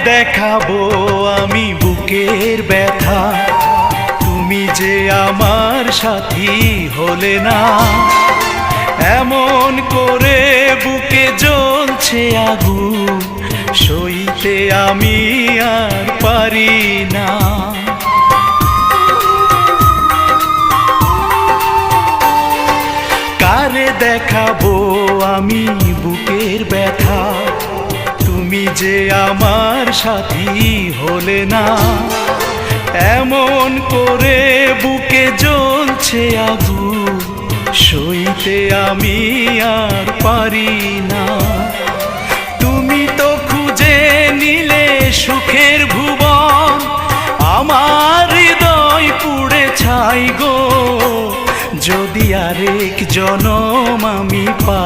দেখাবো আমি বুকের ব্যথা, তুমি যে আমার সাথী হলে না। এমন করে বুকে জ্বলছে আগুন, সইতে আমি আর পারি না। কারে দেখাবো আমি বুকের ব্যথা, তুমি যে আমার সাথী হলে না। এমন করে বুকে জ্বলছে আগুন, সইতে আমি আর পারি না। তুমি তো খুঁজে নিলে সুখের ভুবন, আমার হৃদয় পুড়ে ছাই গো। যদি আরেক জনম আমি পাই।